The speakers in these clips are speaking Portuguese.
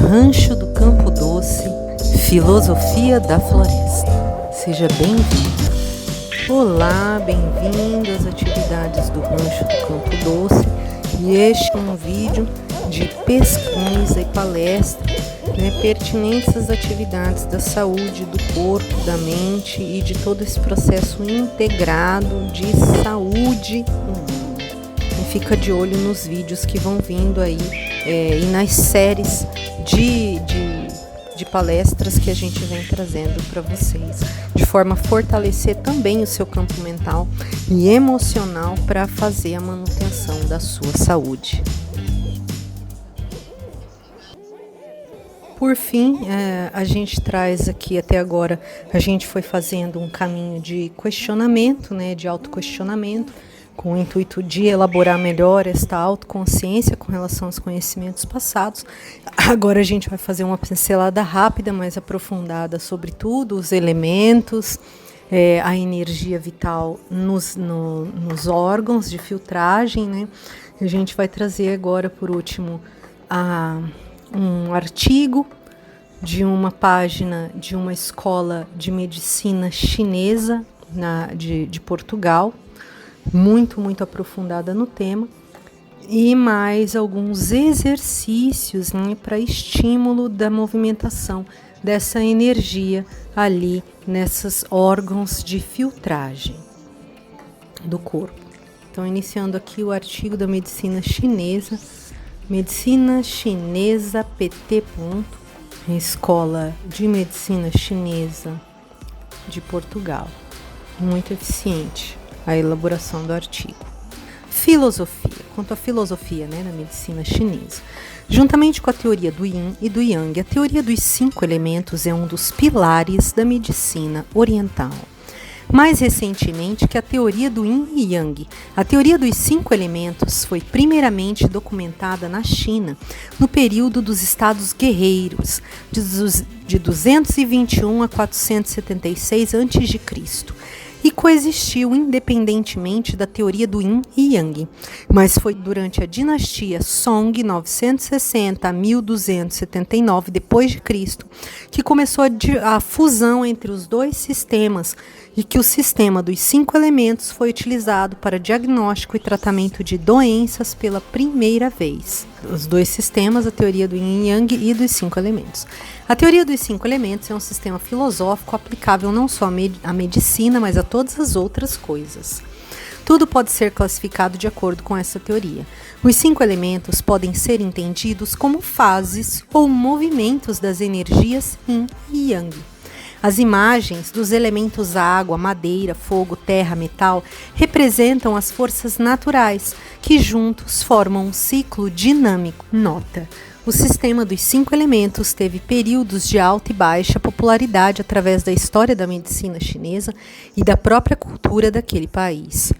Rancho do Campo Doce, Filosofia da Floresta. Seja bem-vindo. Olá, bem-vindo às atividades do Rancho do Campo Doce. E este é um vídeo de pesquisa e palestra, pertinentes às atividades da saúde, do corpo, da mente e de todo esse processo integrado de saúde humana. E fica de olho nos vídeos que vão vindo aí e nas séries de palestras que a gente vem trazendo para vocês, de forma a fortalecer também o seu campo mental e emocional para fazer a manutenção da sua saúde. Por fim, a gente traz aqui até agora, a gente foi fazendo um caminho de questionamento, de autoquestionamento, com o intuito de elaborar melhor esta autoconsciência com relação aos conhecimentos passados. Agora a gente vai fazer uma pincelada rápida, mais aprofundada sobre tudo, os elementos, a energia vital nos órgãos de filtragem. A gente vai trazer agora, por último, um artigo de uma página de uma escola de medicina chinesa de Portugal, muito aprofundada no tema, e mais alguns exercícios para estímulo da movimentação dessa energia ali nesses órgãos de filtragem do corpo. Então, iniciando aqui o artigo da medicina chinesa PT. Escola de Medicina Chinesa de Portugal. Muito eficiente a elaboração do artigo. Filosofia. Quanto à filosofia na medicina chinesa, juntamente com a teoria do Yin e do Yang, a teoria dos 5 elementos é um dos pilares da medicina oriental. Mais recentemente que a teoria do Yin e Yang, a teoria dos 5 elementos foi primeiramente documentada na China, no período dos estados guerreiros, de 221 a 476 a.C., e coexistiu independentemente da teoria do Yin e Yang, mas foi durante a dinastia Song, 960 a 1279 d.C., que começou a fusão entre os dois sistemas e que o sistema dos 5 elementos foi utilizado para diagnóstico e tratamento de doenças pela primeira vez. Os dois sistemas, a teoria do Yin e Yang e dos 5 elementos. A teoria dos 5 elementos é um sistema filosófico aplicável não só à medicina, mas a todas as outras coisas. Tudo pode ser classificado de acordo com essa teoria. Os 5 elementos podem ser entendidos como fases ou movimentos das energias Yin e Yang. As imagens dos elementos água, madeira, fogo, terra, metal representam as forças naturais que juntos formam um ciclo dinâmico. Nota: o sistema dos 5 elementos teve períodos de alta e baixa popularidade através da história da medicina chinesa e da própria cultura daquele país.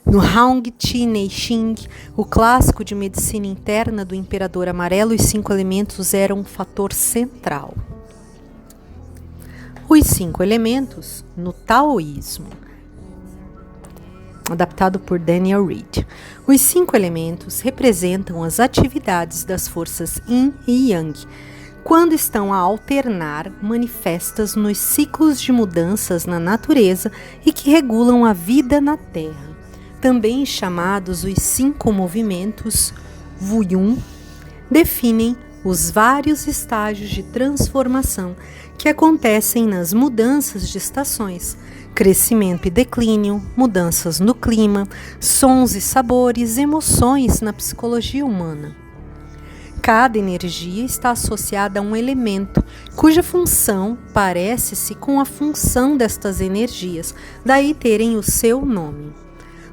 No Hong Chi Nei Xing, o clássico de medicina interna do Imperador Amarelo, os 5 elementos eram um fator central. Os 5 elementos no taoísmo, adaptado por Daniel Reed. Os 5 elementos representam as atividades das forças Yin e Yang, quando estão a alternar, manifestas nos ciclos de mudanças na natureza e que regulam a vida na Terra. Também chamados os 5 movimentos Wuyun, definem os vários estágios de transformação que acontecem nas mudanças de estações, crescimento e declínio, mudanças no clima, sons e sabores, emoções na psicologia humana. Cada energia está associada a um elemento, cuja função parece-se com a função destas energias, daí terem o seu nome.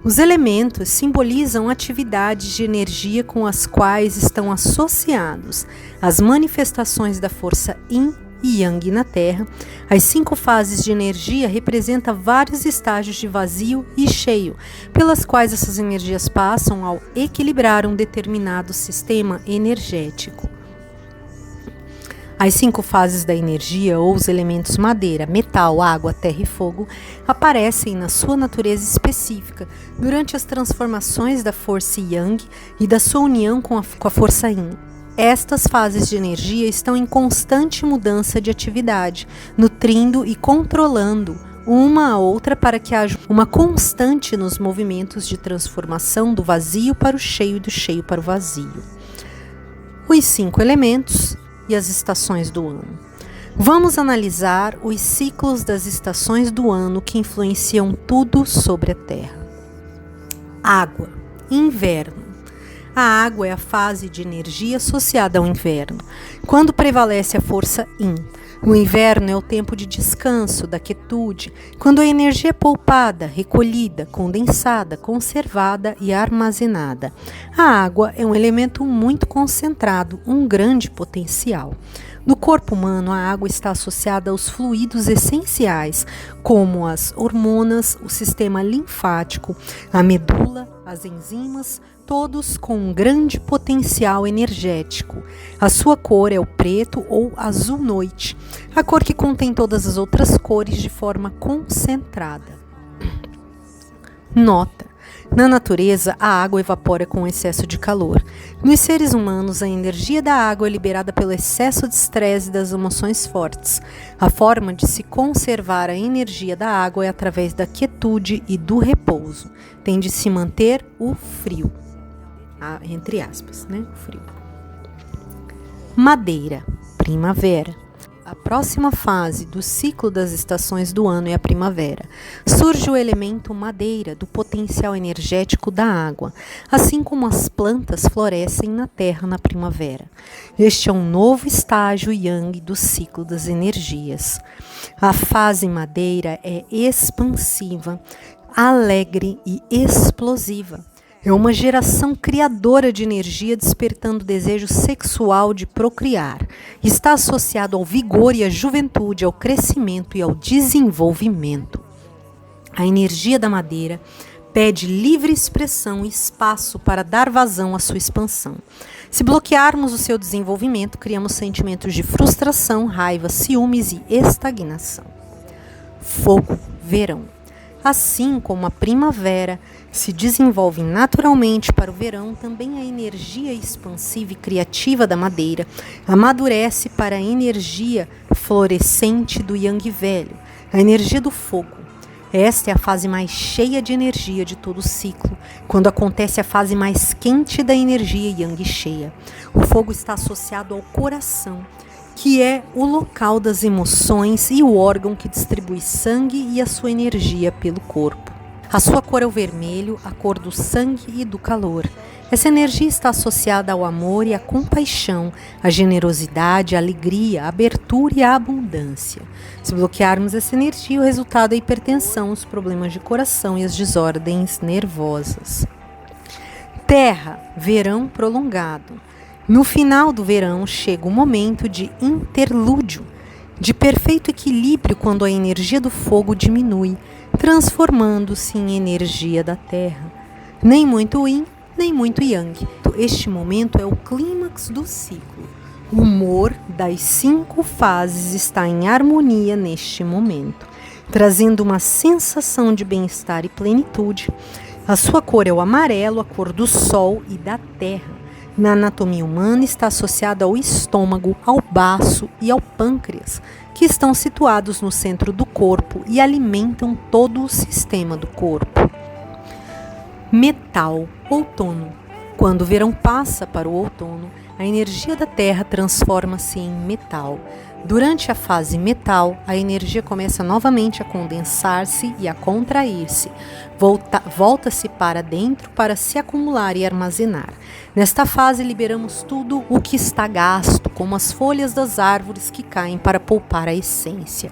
Os elementos simbolizam atividades de energia com as quais estão associados as manifestações da força Yin e Yang na Terra. As 5 fases de energia representam vários estágios de vazio e cheio, pelas quais essas energias passam ao equilibrar um determinado sistema energético. As 5 fases da energia, ou os elementos madeira, metal, água, terra e fogo, aparecem na sua natureza específica durante as transformações da força Yang e da sua união com a força Yin. Estas fases de energia estão em constante mudança de atividade, nutrindo e controlando uma a outra para que haja uma constante nos movimentos de transformação do vazio para o cheio e do cheio para o vazio. Os 5 elementos e as estações do ano. Vamos analisar os ciclos das estações do ano que influenciam tudo sobre a Terra. Água. Inverno. A água é a fase de energia associada ao inverno, quando prevalece a força Yin. O inverno é o tempo de descanso, da quietude, quando a energia é poupada, recolhida, condensada, conservada e armazenada. A água é um elemento muito concentrado, um grande potencial. No corpo humano, a água está associada aos fluidos essenciais, como as hormonas, o sistema linfático, a medula, as enzimas, todos com um grande potencial energético. A sua cor é o preto ou azul noite, a cor que contém todas as outras cores de forma concentrada. Nota: na natureza, a água evapora com excesso de calor. Nos seres humanos, a energia da água é liberada pelo excesso de estresse e das emoções fortes. A forma de se conservar a energia da água é através da quietude e do repouso. Tem de se manter o frio. Entre aspas, né? O frio. Madeira, primavera. A próxima fase do ciclo das estações do ano é a primavera. Surge o elemento madeira do potencial energético da água, assim como as plantas florescem na terra na primavera. Este é um novo estágio yang do ciclo das energias. A fase madeira é expansiva, alegre e explosiva. É uma geração criadora de energia, despertando o desejo sexual de procriar. Está associado ao vigor e à juventude, ao crescimento e ao desenvolvimento. A energia da madeira pede livre expressão e espaço para dar vazão à sua expansão. Se bloquearmos o seu desenvolvimento, criamos sentimentos de frustração, raiva, ciúmes e estagnação. Fogo, verão. Assim como a primavera se desenvolve naturalmente para o verão, também a energia expansiva e criativa da madeira amadurece para a energia florescente do yang velho, a energia do fogo. Esta é a fase mais cheia de energia de todo o ciclo, quando acontece a fase mais quente da energia yang cheia. O fogo está associado ao coração, que é o local das emoções e o órgão que distribui sangue e a sua energia pelo corpo. A sua cor é o vermelho, a cor do sangue e do calor. Essa energia está associada ao amor e à compaixão, à generosidade, à alegria, à abertura e à abundância. Se bloquearmos essa energia, o resultado é a hipertensão, os problemas de coração e as desordens nervosas. Terra, verão prolongado. No final do verão chega o momento de interlúdio, de perfeito equilíbrio, quando a energia do fogo diminui, transformando-se em energia da terra. Nem muito yin, nem muito yang. Este momento é o clímax do ciclo. O humor das 5 fases está em harmonia neste momento, trazendo uma sensação de bem-estar e plenitude. A sua cor é o amarelo, a cor do sol e da terra. Na anatomia humana está associada ao estômago, ao baço e ao pâncreas, que estão situados no centro do corpo e alimentam todo o sistema do corpo. Metal, outono. Quando o verão passa para o outono, a energia da Terra transforma-se em metal. Durante a fase metal, a energia começa novamente a condensar-se e a contrair-se. Volta-se para dentro para se acumular e armazenar. Nesta fase, liberamos tudo o que está gasto, como as folhas das árvores que caem para poupar a essência.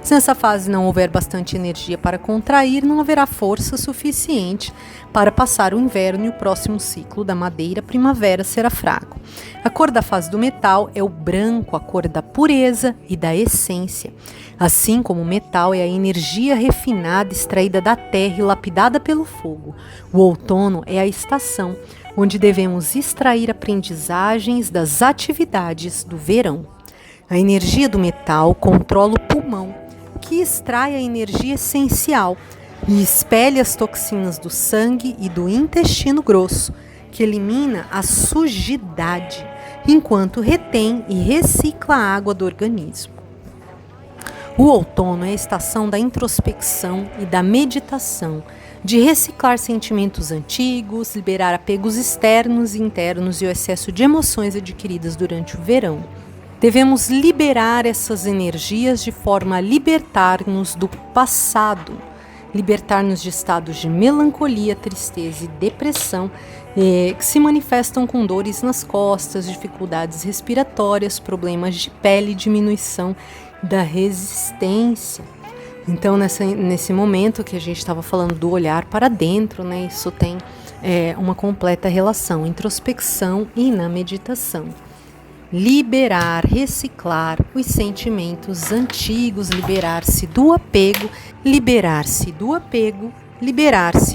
Se nessa fase não houver bastante energia para contrair, não haverá força suficiente para passar o inverno, e o próximo ciclo da madeira, primavera, será fraco. A cor da fase do metal é o branco, a cor da pureza e da essência. Assim como o metal é a energia refinada extraída da terra e lapidada pelo fogo. O outono é a estação onde devemos extrair aprendizagens das atividades do verão. A energia do metal controla o pulmão, que extrai a energia essencial e expele as toxinas do sangue e do intestino grosso, que elimina a sujidade. enquanto retém e recicla a água do organismo. O outono é a estação da introspecção e da meditação, de reciclar sentimentos antigos, liberar apegos externos e internos e o excesso de emoções adquiridas durante o verão. Devemos liberar essas energias de forma a libertar-nos do passado, libertar-nos de estados de melancolia, tristeza e depressão que se manifestam com dores nas costas, dificuldades respiratórias, problemas de pele, diminuição da resistência. Então, nesse momento que a gente estava falando do olhar para dentro, né, isso tem uma completa relação, introspecção e na meditação. Liberar, reciclar os sentimentos antigos, liberar-se do apego, liberar-se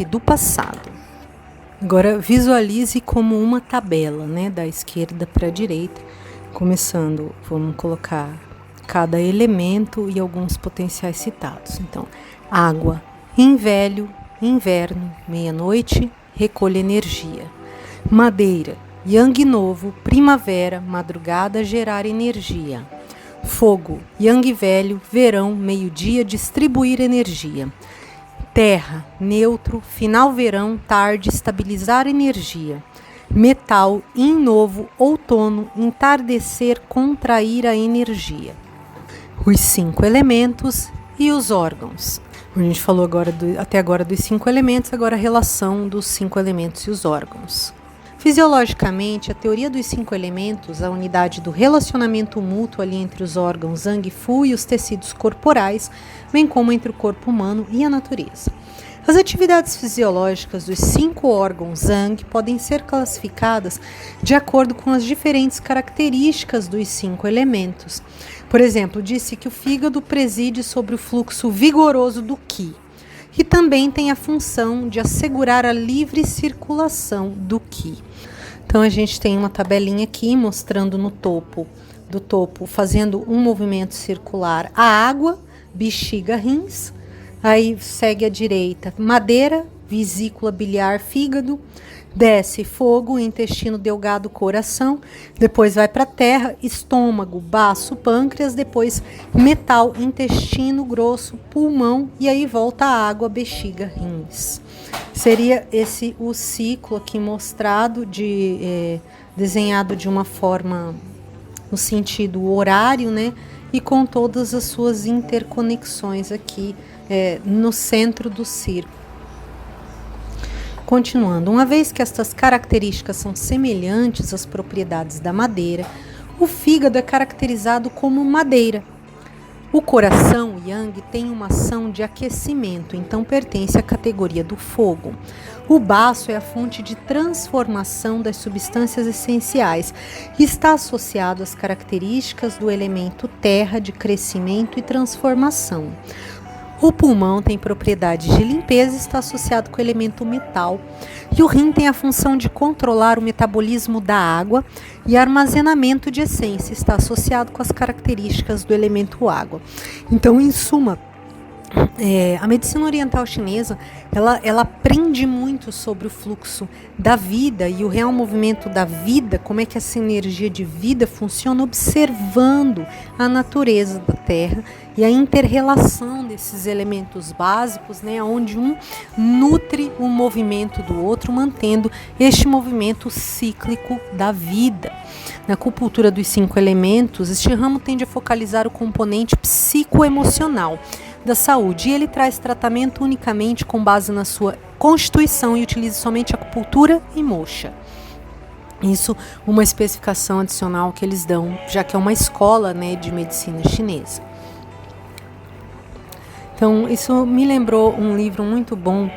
do passado. Agora, visualize como uma tabela, né, da esquerda para a direita, começando, vamos colocar cada elemento e alguns potenciais citados. Então, água, inverno, meia-noite, recolhe energia. Madeira, yang novo, primavera, madrugada, gerar energia. Fogo, yang velho, verão, meio-dia, distribuir energia. Terra, neutro, final verão, tarde, estabilizar energia. Metal, yin novo, outono, entardecer, contrair a energia. Os 5 elementos e os órgãos. A gente falou até agora dos 5 elementos, agora a relação dos 5 elementos e os órgãos. Fisiologicamente, a teoria dos 5 elementos, a unidade do relacionamento mútuo ali entre os órgãos Zhang Fu e os tecidos corporais, bem como entre o corpo humano e a natureza. As atividades fisiológicas dos 5 órgãos Zhang podem ser classificadas de acordo com as diferentes características dos 5 elementos. Por exemplo, disse que o fígado preside sobre o fluxo vigoroso do Qi e também tem a função de assegurar a livre circulação do Qi. Então a gente tem uma tabelinha aqui mostrando no topo fazendo um movimento circular a água, bexiga, rins. Aí segue à direita, madeira, vesícula biliar, fígado, desce fogo, intestino delgado, coração, depois vai para a terra, estômago, baço, pâncreas, depois metal, intestino grosso, pulmão e aí volta a água, bexiga, rins. Seria esse o ciclo aqui mostrado, desenhado de uma forma no sentido horário, né? E com todas as suas interconexões aqui no centro do círculo. Continuando, uma vez que estas características são semelhantes às propriedades da madeira, o fígado é caracterizado como madeira. O coração, yang, tem uma ação de aquecimento, então pertence à categoria do fogo. O baço é a fonte de transformação das substâncias essenciais e está associado às características do elemento terra de crescimento e transformação. O pulmão tem propriedades de limpeza e está associado com o elemento metal. E o rim tem a função de controlar o metabolismo da água e armazenamento de essência, está associado com as características do elemento água. Então, em suma, a medicina oriental chinesa, ela aprende muito sobre o fluxo da vida e o real movimento da vida, como é que essa energia de vida funciona, observando a natureza da Terra e a inter-relação desses elementos básicos, né, onde um nutre o movimento do outro, mantendo este movimento cíclico da vida. Na acupuntura dos 5 elementos, este ramo tende a focalizar o componente psicoemocional da saúde, e ele traz tratamento unicamente com base na sua constituição e utiliza somente acupuntura e moxa. Isso, uma especificação adicional que eles dão, já que é uma escola, né, de medicina chinesa. Então, isso me lembrou um livro muito bom,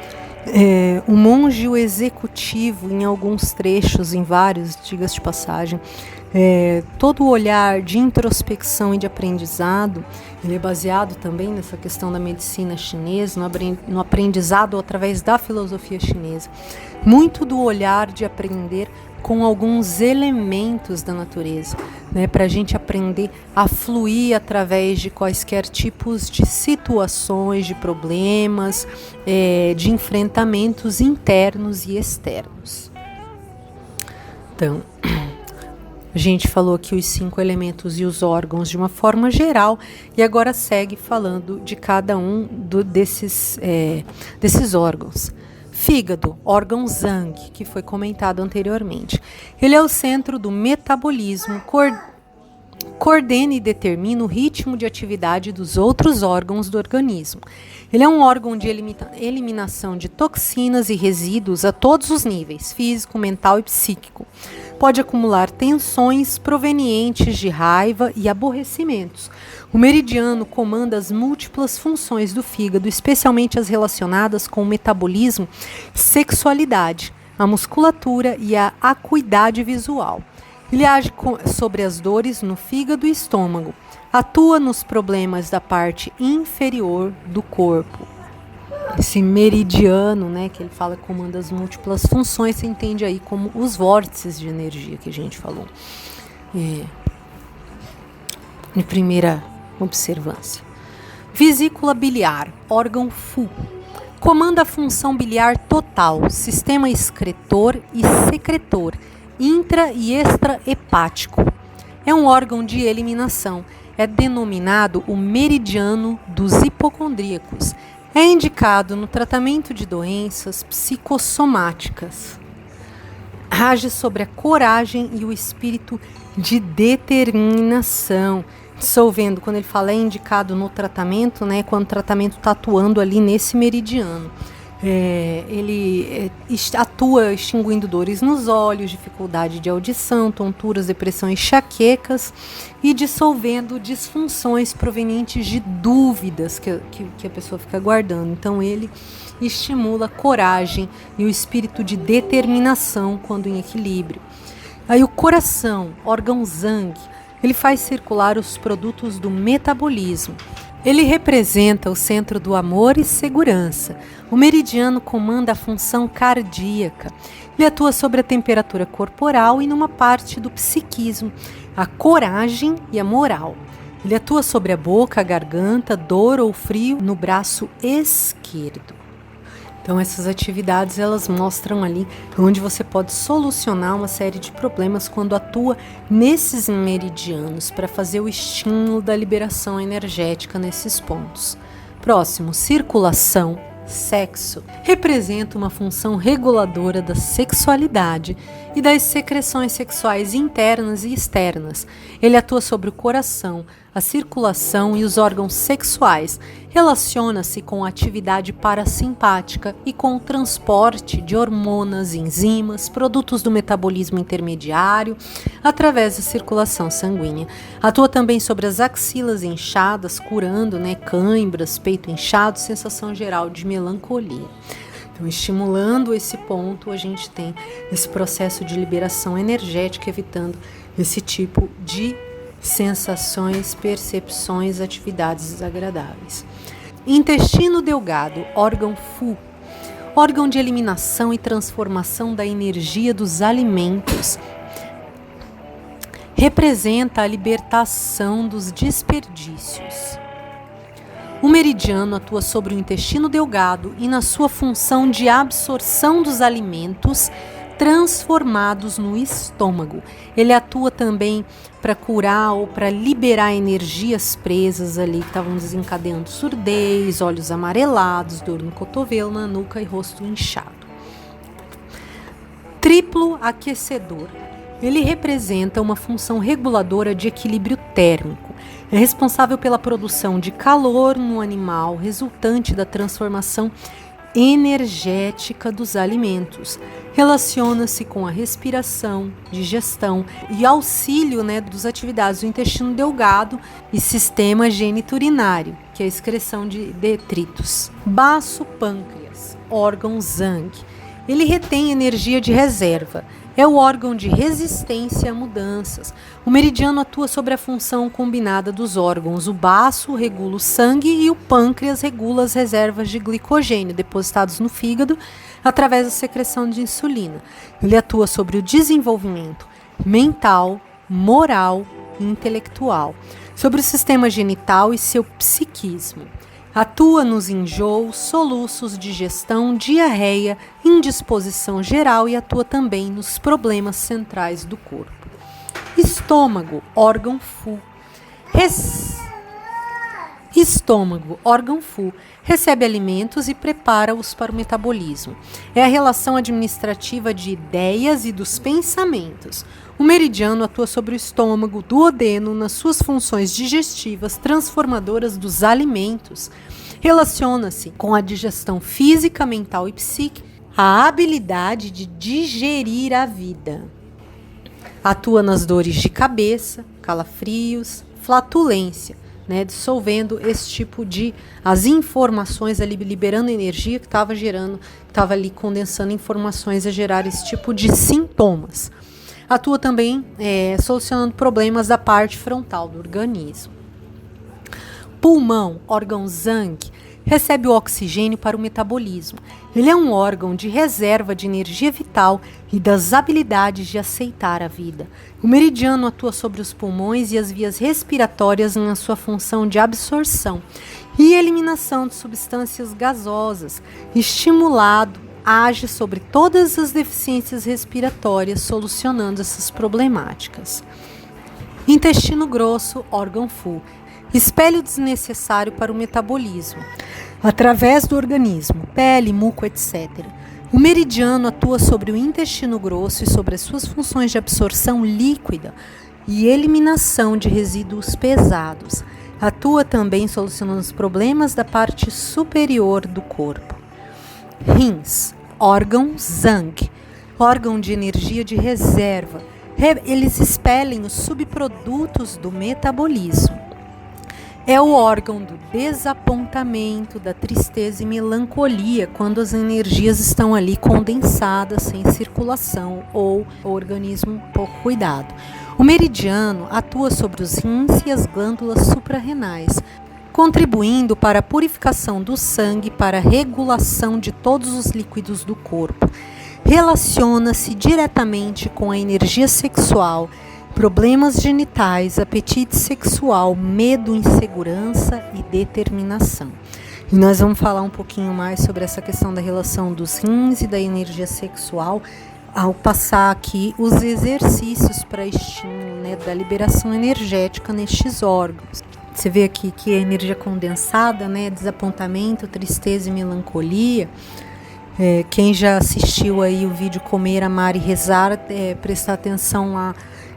O Monge e o Executivo, em alguns trechos, em vários, diga-se de passagem. Todo o olhar de introspecção e de aprendizado, ele é baseado também nessa questão da medicina chinesa, no aprendizado através da filosofia chinesa. Muito do olhar de aprender com alguns elementos da natureza, né, para a gente aprender a fluir através de quaisquer tipos de situações, de problemas, de enfrentamentos internos e externos. Então, A gente falou aqui os 5 elementos e os órgãos de uma forma geral e agora segue falando de cada um desses órgãos. Fígado, órgão Zhang, que foi comentado anteriormente. Ele é o centro do metabolismo, coordena e determina o ritmo de atividade dos outros órgãos do organismo. Ele é um órgão de eliminação de toxinas e resíduos a todos os níveis, físico, mental e psíquico. Pode acumular tensões provenientes de raiva e aborrecimentos. O meridiano comanda as múltiplas funções do fígado, especialmente as relacionadas com o metabolismo, sexualidade, a musculatura e a acuidade visual. Ele age sobre as dores no fígado e estômago. Atua nos problemas da parte inferior do corpo. Esse meridiano, né, que ele fala que comanda as múltiplas funções, você entende aí como os vórtices de energia que a gente falou. Em primeira observância. Vesícula biliar, órgão Fu. Comanda a função biliar total, sistema excretor e secretor, intra e extrahepático. É um órgão de eliminação. É denominado o meridiano dos hipocondríacos. É indicado no tratamento de doenças psicossomáticas. Age sobre a coragem e o espírito de determinação. Dissolvendo, quando ele fala é indicado no tratamento, né, quando o tratamento está atuando ali nesse meridiano. Ele atua extinguindo dores nos olhos, dificuldade de audição, tonturas, depressão, enxaquecas e dissolvendo disfunções provenientes de dúvidas que a pessoa fica guardando. Então ele estimula a coragem e o espírito de determinação quando em equilíbrio. Aí o coração, órgão Zhang, ele faz circular os produtos do metabolismo. Ele representa o centro do amor e segurança. O meridiano comanda a função cardíaca. Ele atua sobre a temperatura corporal e numa parte do psiquismo, a coragem e a moral. Ele atua sobre a boca, a garganta, dor ou frio no braço esquerdo. Então essas atividades elas mostram ali onde você pode solucionar uma série de problemas quando atua nesses meridianos para fazer o estímulo da liberação energética nesses pontos. Próximo, circulação, sexo. Representa uma função reguladora da sexualidade e das secreções sexuais internas e externas. Ele atua sobre o coração, a circulação e os órgãos sexuais. Relaciona-se com a atividade parasimpática e com o transporte de hormonas, enzimas, produtos do metabolismo intermediário através da circulação sanguínea. Atua também sobre as axilas inchadas, curando, cãibras, peito inchado, sensação geral de melancolia. Então, estimulando esse ponto, a gente tem esse processo de liberação energética, evitando esse tipo de sensações, percepções, atividades desagradáveis. Intestino delgado, órgão Fu, órgão de eliminação e transformação da energia dos alimentos. Representa a libertação dos desperdícios. O meridiano atua sobre o intestino delgado e na sua função de absorção dos alimentos transformados no estômago. Ele atua também para curar ou para liberar energias presas ali que estavam desencadeando surdez, olhos amarelados, dor no cotovelo, na nuca e rosto inchado. Triplo aquecedor. Ele representa uma função reguladora de equilíbrio térmico. É responsável pela produção de calor no animal, resultante da transformação energética dos alimentos. Relaciona-se com a respiração, digestão e auxílio das atividades do intestino delgado e sistema geniturinário, que é a excreção de detritos. Baço pâncreas, órgão Zhang. Ele retém energia de reserva. É o órgão de resistência a mudanças. O meridiano atua sobre a função combinada dos órgãos. O baço regula o sangue e o pâncreas regula as reservas de glicogênio depositados no fígado através da secreção de insulina. Ele atua sobre o desenvolvimento mental, moral e intelectual, sobre o sistema genital e seu psiquismo. Atua nos enjoos, soluços, digestão, diarreia, indisposição geral e atua também nos problemas centrais do corpo. Estômago, órgão Fu. Estômago, órgão Fu, recebe alimentos e prepara-os para o metabolismo. É a relação administrativa de ideias e dos pensamentos. O meridiano atua sobre o estômago, duodeno, nas suas funções digestivas, transformadoras dos alimentos. Relaciona-se com a digestão física, mental e psíquica, a habilidade de digerir a vida. Atua nas dores de cabeça, calafrios, flatulência, dissolvendo esse tipo de as informações ali, liberando energia que estava ali condensando informações a gerar esse tipo de sintomas. Atua também solucionando problemas da parte frontal do organismo. Pulmão, órgão Zhang, recebe o oxigênio para o metabolismo. Ele é um órgão de reserva de energia vital e das habilidades de aceitar a vida. O meridiano atua sobre os pulmões e as vias respiratórias na sua função de absorção e eliminação de substâncias gasosas. Estimulado, age sobre todas as deficiências respiratórias, solucionando essas problemáticas. Intestino grosso, órgão Fu, espelho desnecessário para o metabolismo, através do organismo, pele, muco, etc. O meridiano atua sobre o intestino grosso e sobre as suas funções de absorção líquida e eliminação de resíduos pesados. Atua também solucionando os problemas da parte superior do corpo. Rins, órgão Zhang, órgão de energia de reserva. Eles expelem os subprodutos do metabolismo. É o órgão do desapontamento, da tristeza e melancolia, quando as energias estão ali condensadas, sem circulação ou o organismo pouco cuidado. O meridiano atua sobre os rins e as glândulas suprarrenais, contribuindo para a purificação do sangue, para a regulação de todos os líquidos do corpo. Relaciona-se diretamente com a energia sexual, problemas genitais, apetite sexual, medo, insegurança e determinação. E nós vamos falar um pouquinho mais sobre essa questão da relação dos rins e da energia sexual ao passar aqui os exercícios para estímulo, da liberação energética nestes órgãos. Você vê aqui que a energia condensada, desapontamento, tristeza e melancolia. Quem já assistiu aí o vídeo Comer, Amar e Rezar, prestar atenção lá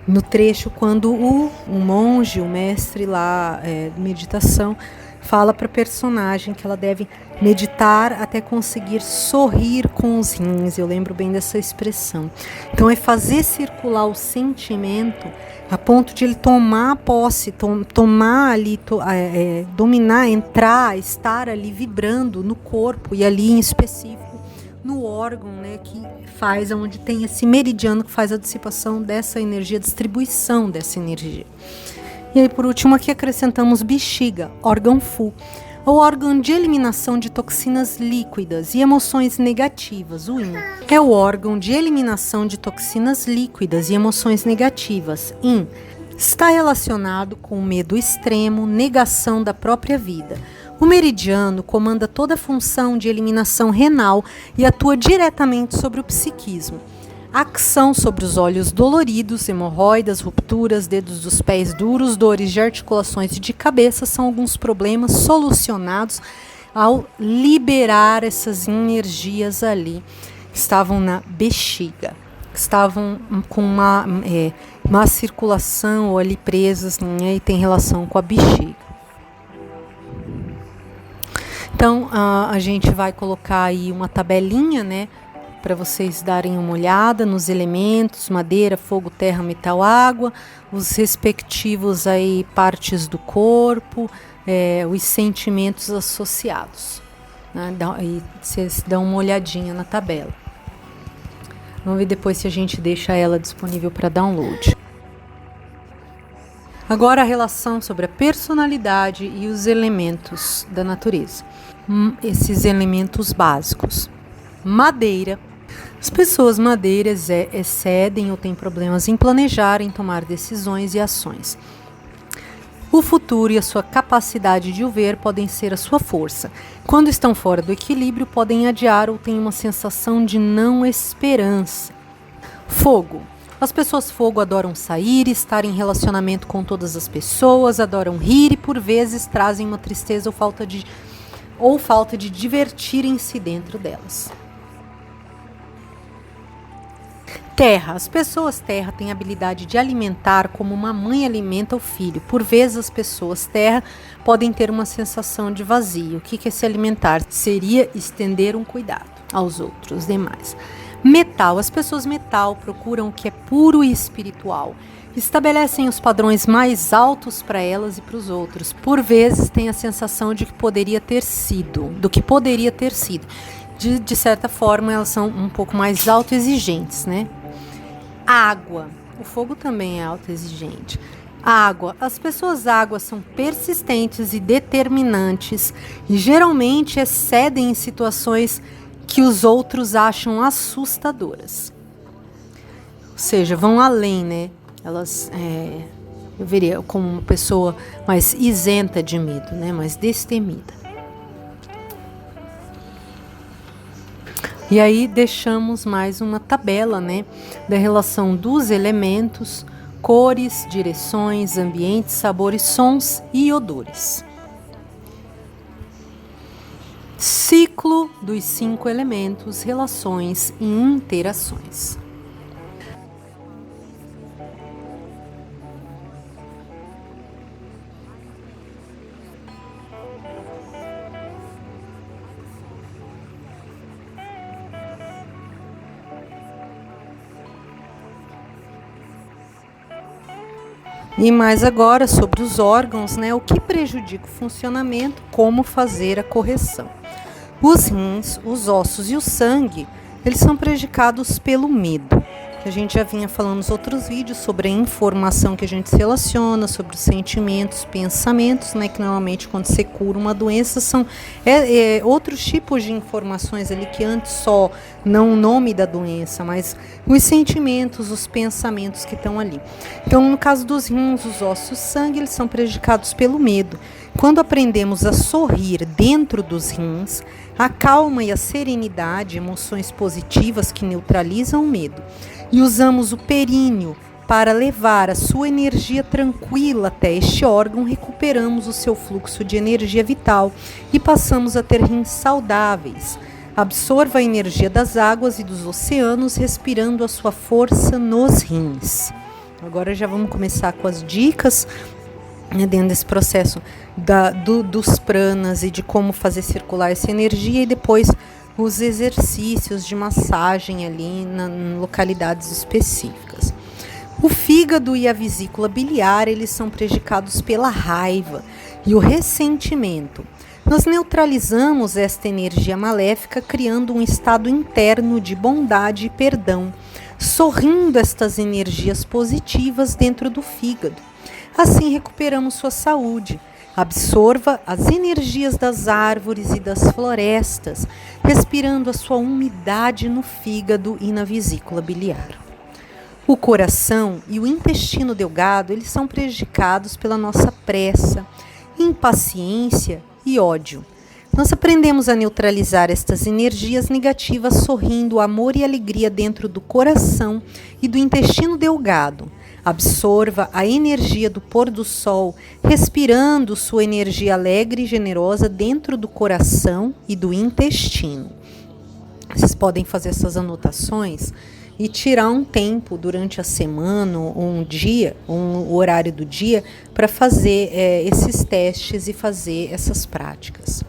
no trecho quando o monge, o mestre lá de meditação, fala para a personagem que ela deve meditar até conseguir sorrir com os rins. Eu lembro bem dessa expressão. Então é fazer circular o sentimento a ponto de ele tomar posse, tomar ali, dominar, entrar, estar ali vibrando no corpo e ali em específico no órgão, que faz, onde tem esse meridiano que faz a dissipação dessa energia, a distribuição dessa energia. E aí, por último, aqui acrescentamos bexiga, órgão Fu, o órgão de eliminação de toxinas líquidas e emoções negativas, o Yin. É o órgão de eliminação de toxinas líquidas e emoções negativas, Yin. Está relacionado com o medo extremo, negação da própria vida. O meridiano comanda toda a função de eliminação renal e atua diretamente sobre o psiquismo. Ação sobre os olhos doloridos, hemorroidas, rupturas, dedos dos pés duros, dores de articulações e de cabeça são alguns problemas solucionados ao liberar essas energias ali. Estavam na bexiga, estavam com uma circulação ou ali presas, e tem relação com a bexiga. Então, a gente vai colocar aí uma tabelinha, para vocês darem uma olhada nos elementos, madeira, fogo, terra, metal, água, os respectivos aí partes do corpo, os sentimentos associados. Aí vocês dão uma olhadinha na tabela. Vamos ver depois se a gente deixa ela disponível para download. Agora a relação sobre a personalidade e os elementos da natureza. Esses elementos básicos. Madeira. As pessoas madeiras excedem ou têm problemas em planejar, em tomar decisões e ações. O futuro e a sua capacidade de o ver podem ser a sua força. Quando estão fora do equilíbrio, podem adiar ou têm uma sensação de não esperança. Fogo. As pessoas fogo adoram sair, estar em relacionamento com todas as pessoas, adoram rir e por vezes trazem uma tristeza ou falta de divertirem-se dentro delas. Terra. As pessoas terra têm a habilidade de alimentar como uma mãe alimenta o filho. Por vezes as pessoas terra podem ter uma sensação de vazio. O que é se alimentar? Seria estender um cuidado aos outros demais. Metal. As pessoas metal procuram o que é puro e espiritual. Estabelecem os padrões mais altos para elas e para os outros. Por vezes têm a sensação de que poderia ter sido. De certa forma, elas são um pouco mais autoexigentes, né? Água. O fogo também é autoexigente. Água. As pessoas água são persistentes e determinantes e geralmente excedem em situações que os outros acham assustadoras. Ou seja, vão além, né? Elas, eu veria como uma pessoa mais isenta de medo, né? Mais destemida. E aí deixamos mais uma tabela, né, da relação dos elementos, cores, direções, ambientes, sabores, sons e odores. Ciclo dos 5 elementos, relações e interações. E mais agora sobre os órgãos, né? O que prejudica o funcionamento, como fazer a correção. Os rins, os ossos e o sangue, eles são prejudicados pelo medo. Que a gente já vinha falando nos outros vídeos sobre a informação que a gente relaciona, sobre os sentimentos, pensamentos, né? Que normalmente quando você cura uma doença são outros tipos de informações ali que antes só não o nome da doença, mas os sentimentos, os pensamentos que estão ali. Então, no caso dos rins, os ossos e o sangue, eles são prejudicados pelo medo. Quando aprendemos a sorrir dentro dos rins, a calma e a serenidade, emoções positivas que neutralizam o medo. E usamos o períneo para levar a sua energia tranquila até este órgão, recuperamos o seu fluxo de energia vital e passamos a ter rins saudáveis. Absorva a energia das águas e dos oceanos, respirando a sua força nos rins. Agora já vamos começar com as dicas, né, dentro desse processo dos pranas e de como fazer circular essa energia, e depois os exercícios de massagem ali em localidades específicas. O fígado e a vesícula biliar, eles são prejudicados pela raiva e o ressentimento. Nós neutralizamos esta energia maléfica criando um estado interno de bondade e perdão, sorrindo estas energias positivas dentro do fígado. Assim recuperamos sua saúde. Absorva as energias das árvores e das florestas, respirando a sua umidade no fígado e na vesícula biliar. O coração e o intestino delgado, eles são prejudicados pela nossa pressa, impaciência e ódio. Nós aprendemos a neutralizar estas energias negativas sorrindo amor e alegria dentro do coração e do intestino delgado. Absorva a energia do pôr do sol, respirando sua energia alegre e generosa dentro do coração e do intestino. Vocês podem fazer essas anotações e tirar um tempo durante a semana ou um dia, o horário do dia, para fazer esses testes e fazer essas práticas.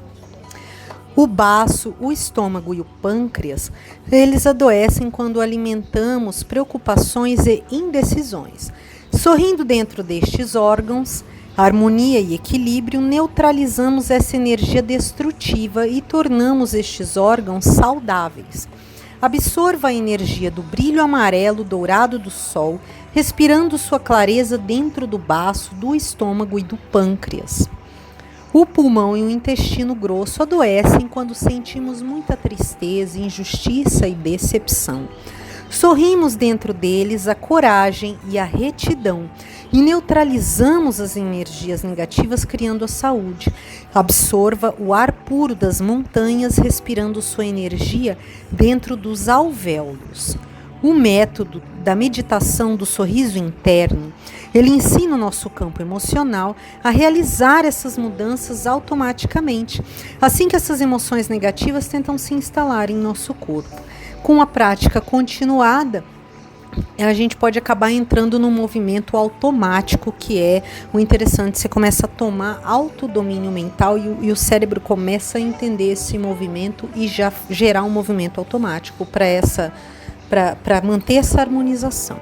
O baço, o estômago e o pâncreas, eles adoecem quando alimentamos preocupações e indecisões. Sorrindo dentro destes órgãos, harmonia e equilíbrio, neutralizamos essa energia destrutiva e tornamos estes órgãos saudáveis. Absorva a energia do brilho amarelo dourado do sol, respirando sua clareza dentro do baço, do estômago e do pâncreas. O pulmão e o intestino grosso adoecem quando sentimos muita tristeza, injustiça e decepção. Sorrimos dentro deles a coragem e a retidão e neutralizamos as energias negativas, criando a saúde. Absorva o ar puro das montanhas, respirando sua energia dentro dos alvéolos. O método da meditação do sorriso interno, ele ensina o nosso campo emocional a realizar essas mudanças automaticamente, assim que essas emoções negativas tentam se instalar em nosso corpo. Com a prática continuada, a gente pode acabar entrando num movimento automático, que é o interessante. Você começa a tomar autodomínio mental e o cérebro começa a entender esse movimento e já gerar um movimento automático para manter essa harmonização.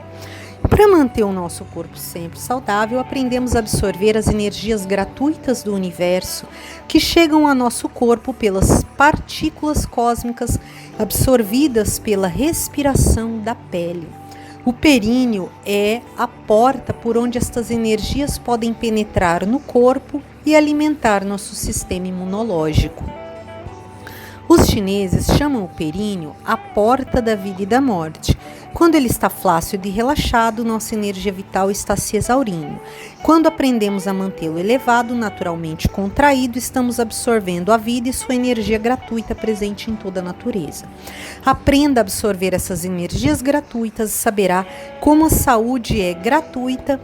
Para manter o nosso corpo sempre saudável, aprendemos a absorver as energias gratuitas do universo que chegam a nosso corpo pelas partículas cósmicas absorvidas pela respiração da pele. O períneo é a porta por onde estas energias podem penetrar no corpo e alimentar nosso sistema imunológico. Os chineses chamam o períneo a porta da vida e da morte. Quando ele está flácido e relaxado, nossa energia vital está se exaurindo. Quando aprendemos a mantê-lo elevado, naturalmente contraído, estamos absorvendo a vida e sua energia gratuita presente em toda a natureza. Aprenda a absorver essas energias gratuitas e saberá como a saúde é gratuita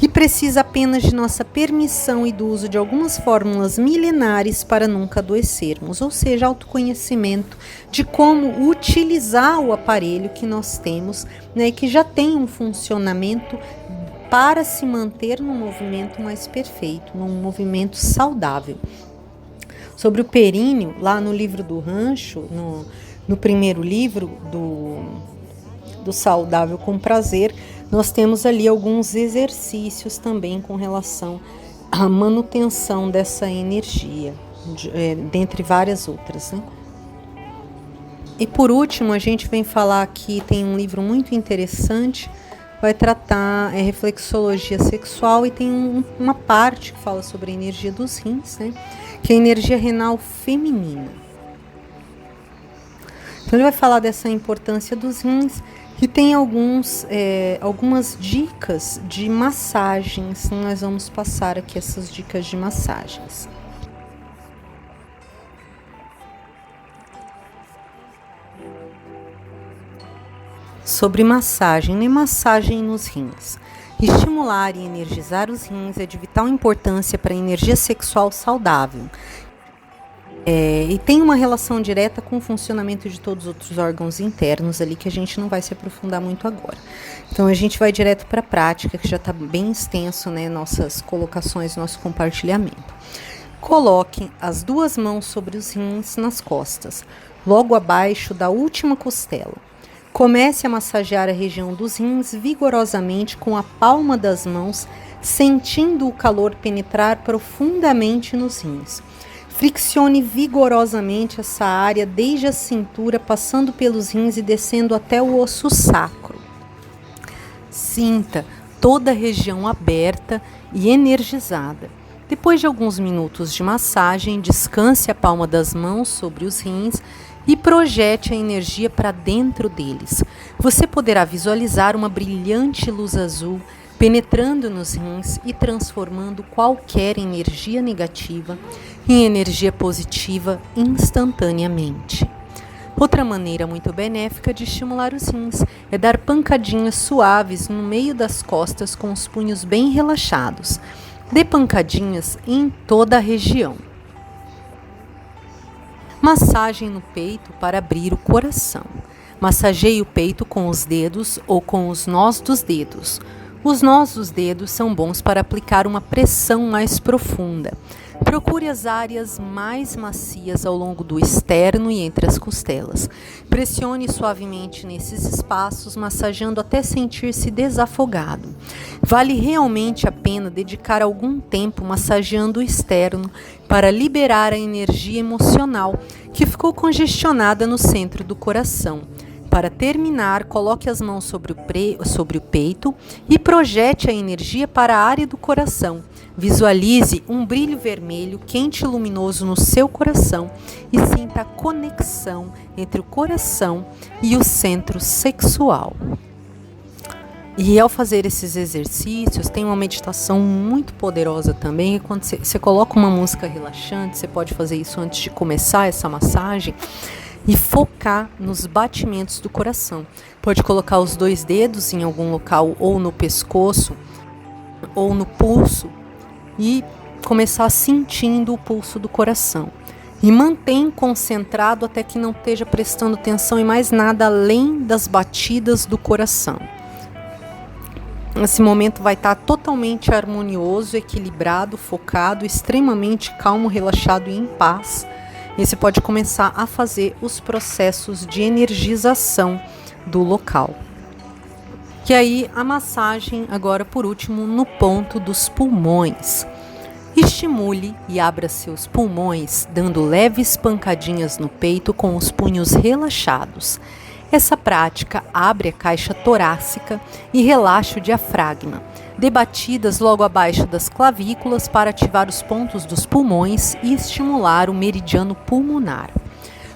e precisa apenas de nossa permissão e do uso de algumas fórmulas milenares para nunca adoecermos, ou seja, autoconhecimento de como utilizar o aparelho que nós temos, né, que já tem um funcionamento para se manter num movimento mais perfeito, num movimento saudável. Sobre o períneo, lá no livro do Rancho, no primeiro livro do Saudável com Prazer, nós temos ali alguns exercícios também com relação à manutenção dessa energia, dentre várias outras, né? E por último, a gente vem falar aqui, tem um livro muito interessante, vai tratar reflexologia sexual e tem uma parte que fala sobre a energia dos rins, né? Que é a energia renal feminina. Então ele vai falar dessa importância dos rins. E tem algumas dicas de massagens. Nós vamos passar aqui essas dicas de massagens. Sobre massagem, né? Massagem nos rins. Estimular e energizar os rins é de vital importância para a energia sexual saudável. E tem uma relação direta com o funcionamento de todos os outros órgãos internos ali, que a gente não vai se aprofundar muito agora. Então a gente vai direto para a prática, que já está bem extenso, né, nossas colocações, nosso compartilhamento. Coloque as duas mãos sobre os rins nas costas, logo abaixo da última costela. Comece a massagear a região dos rins vigorosamente com a palma das mãos, sentindo o calor penetrar profundamente nos rins. Friccione vigorosamente essa área desde a cintura, passando pelos rins e descendo até o osso sacro. Sinta toda a região aberta e energizada. Depois de alguns minutos de massagem, descanse a palma das mãos sobre os rins e projete a energia para dentro deles. Você poderá visualizar uma brilhante luz azul penetrando nos rins e transformando qualquer energia negativa em energia positiva instantaneamente. Outra maneira muito benéfica de estimular os rins é dar pancadinhas suaves no meio das costas com os punhos bem relaxados. Dê pancadinhas em toda a região. Massagem no peito para abrir o coração. Massageie o peito com os dedos ou com os nós dos dedos. Os nós dos dedos são bons para aplicar uma pressão mais profunda. Procure as áreas mais macias ao longo do externo e entre as costelas. Pressione suavemente nesses espaços, massageando até sentir-se desafogado. Vale realmente a pena dedicar algum tempo massageando o externo para liberar a energia emocional que ficou congestionada no centro do coração. Para terminar, coloque as mãos sobre o peito e projete a energia para a área do coração. Visualize um brilho vermelho, quente e luminoso no seu coração e sinta a conexão entre o coração e o centro sexual. E ao fazer esses exercícios, tem uma meditação muito poderosa também. Quando você coloca uma música relaxante, você pode fazer isso antes de começar essa massagem. e focar nos batimentos do coração. Pode colocar os 2 dedos em algum local, ou no pescoço, ou no pulso, e começar sentindo o pulso do coração. E mantém concentrado até que não esteja prestando atenção em mais nada além das batidas do coração. Esse momento vai estar totalmente harmonioso, equilibrado, focado, extremamente calmo, relaxado e em paz. E você pode começar a fazer os processos de energização do local. Que aí a massagem, agora por último, no ponto dos pulmões. Estimule e abra seus pulmões, dando leves pancadinhas no peito com os punhos relaxados. Essa prática abre a caixa torácica e relaxa o diafragma. Dê batidas logo abaixo das clavículas para ativar os pontos dos pulmões e estimular o meridiano pulmonar.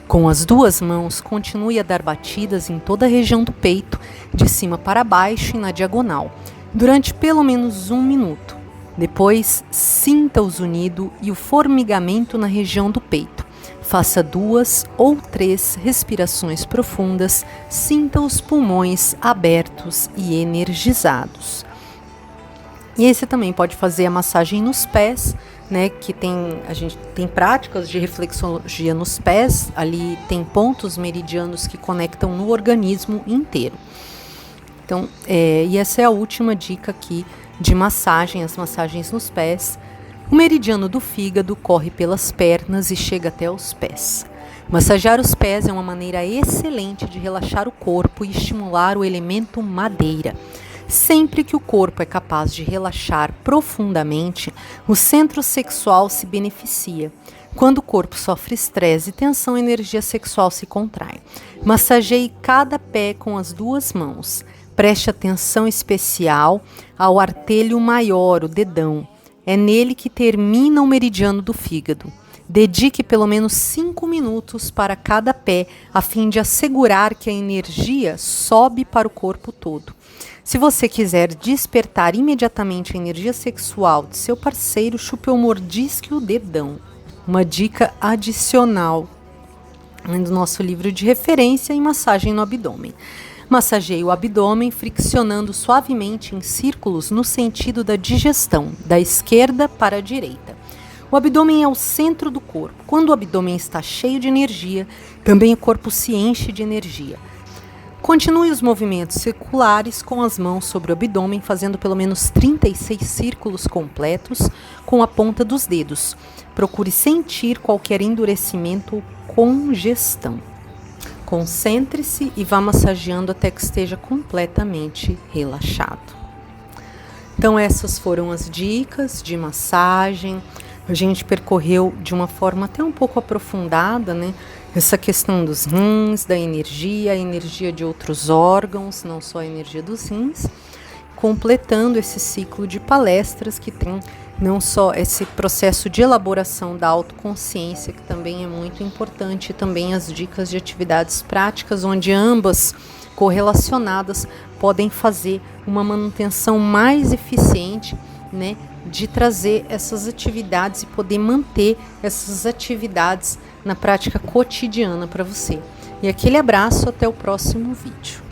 Com as 2 mãos, continue a dar batidas em toda a região do peito, de cima para baixo e na diagonal, durante pelo menos 1 minuto. Depois, sinta o zunido e o formigamento na região do peito. Faça 2 ou 3 respirações profundas, sinta os pulmões abertos e energizados. E aí você também pode fazer a massagem nos pés, né, que a gente tem práticas de reflexologia nos pés, ali tem pontos meridianos que conectam no organismo inteiro. Então, e essa é a última dica aqui de massagem, as massagens nos pés. O meridiano do fígado corre pelas pernas e chega até os pés. Massagear os pés é uma maneira excelente de relaxar o corpo e estimular o elemento madeira. Sempre que o corpo é capaz de relaxar profundamente, o centro sexual se beneficia. Quando o corpo sofre estresse e tensão, a energia sexual se contrai. Massageie cada pé com as 2 mãos. Preste atenção especial ao artelho maior, o dedão. É nele que termina o meridiano do fígado. Dedique pelo menos 5 minutos para cada pé, a fim de assegurar que a energia sobe para o corpo todo. Se você quiser despertar imediatamente a energia sexual de seu parceiro, chupe ou mordisque o dedão. Uma dica adicional do nosso livro de referência em massagem no abdômen. Massageie o abdômen friccionando suavemente em círculos no sentido da digestão, da esquerda para a direita. O abdômen é o centro do corpo. Quando o abdômen está cheio de energia, também o corpo se enche de energia. Continue os movimentos circulares com as mãos sobre o abdômen, fazendo pelo menos 36 círculos completos com a ponta dos dedos. Procure sentir qualquer endurecimento ou congestão. Concentre-se e vá massageando até que esteja completamente relaxado. Então essas foram as dicas de massagem. A gente percorreu de uma forma até um pouco aprofundada, né? Essa questão dos rins, da energia, a energia de outros órgãos, não só a energia dos rins, completando esse ciclo de palestras que tem não só esse processo de elaboração da autoconsciência, que também é muito importante, e também as dicas de atividades práticas, onde ambas correlacionadas podem fazer uma manutenção mais eficiente, né, de trazer essas atividades e poder manter essas atividades na prática cotidiana para você. E aquele abraço, até o próximo vídeo.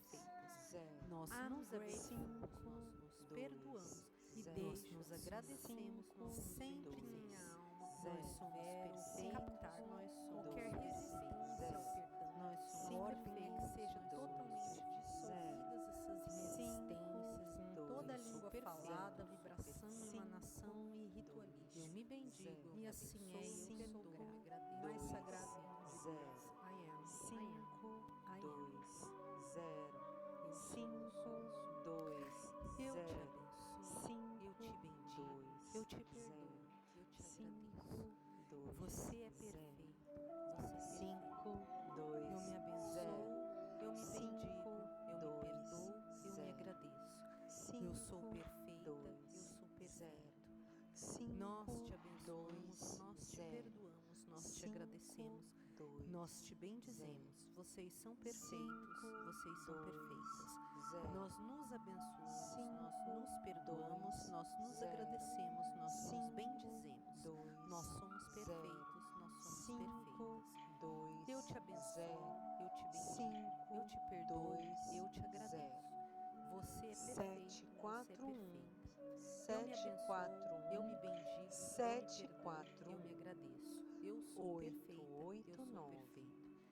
perfeitas. Nós nos abençoamos, nós nos perdoamos e nós nos agradecemos, nós sempre minha alma, nós somos perfeitos, nós somos qualquer resistência ao perdão, nós somos perfeitos, sejam totalmente dissolvidas essas resistências em toda a língua falada, vibração, emanação e ritualismo. Eu me bendigo, e assim é, eu sou grata, mais sagrado de Deus. I am, 5, 2, 0. Eu te abençoo, eu te bendigo, eu te perdoo, eu te agradeço. Você é perfeito, você é 5, perfeito. 2, Eu me abençoo, eu me 5, bendigo, eu me 2, perdoo, eu me 0. agradeço. Eu sou perfeita, eu sou perfeito. Nós te abençoamos, nós te perdoamos, nós te agradecemos, nós te bendizemos. Vocês são perfeitos, vocês são perfeitas. Nós nos abençoamos, nós nos perdoamos, nós nos agradecemos, nós nos bendizemos. Nós somos perfeitos, nós somos perfeitas. Eu te abençoo, eu te bendigo, eu te perdoo, eu te agradeço. Você é perfeito, você é perfeita. Eu me abençoo, eu me bendigo, eu me perdoo, eu me agradeço. Eu sou perfeita, eu sou perfeita. Nós te abençoamos, nós te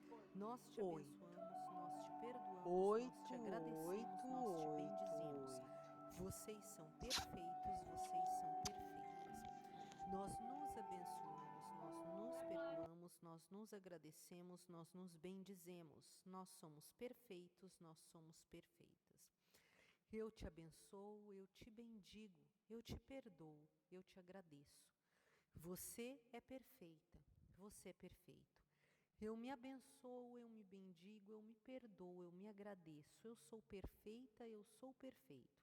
perdoamos, nós te agradecemos, nós te bendizemos. Vocês são perfeitos, vocês são perfeitas. Nós nos abençoamos, nós nos perdoamos, nós nos agradecemos, nós nos bendizemos. Nós somos perfeitos, nós somos perfeitas. Eu te abençoo, eu te bendigo, eu te perdoo, eu te agradeço. Você é perfeita, você é perfeito. Eu me abençoo, eu me bendigo, eu me perdoo, eu me agradeço. Eu sou perfeita, eu sou perfeito.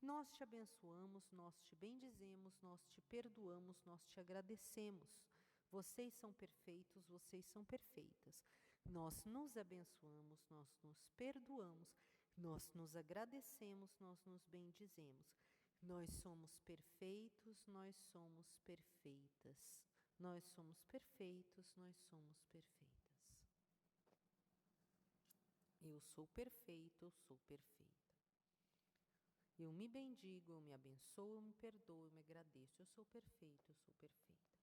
Nós te abençoamos, nós te bendizemos, nós te perdoamos, nós te agradecemos. Vocês são perfeitos, vocês são perfeitas. Nós nos abençoamos, nós nos perdoamos, nós nos agradecemos, nós nos bendizemos. Nós somos perfeitos, nós somos perfeitas. Nós somos perfeitos, nós somos perfeitas. Eu sou perfeito, eu sou perfeita. Eu me bendigo, eu me abençoo, eu me perdoo, eu me agradeço. Eu sou perfeito, eu sou perfeita.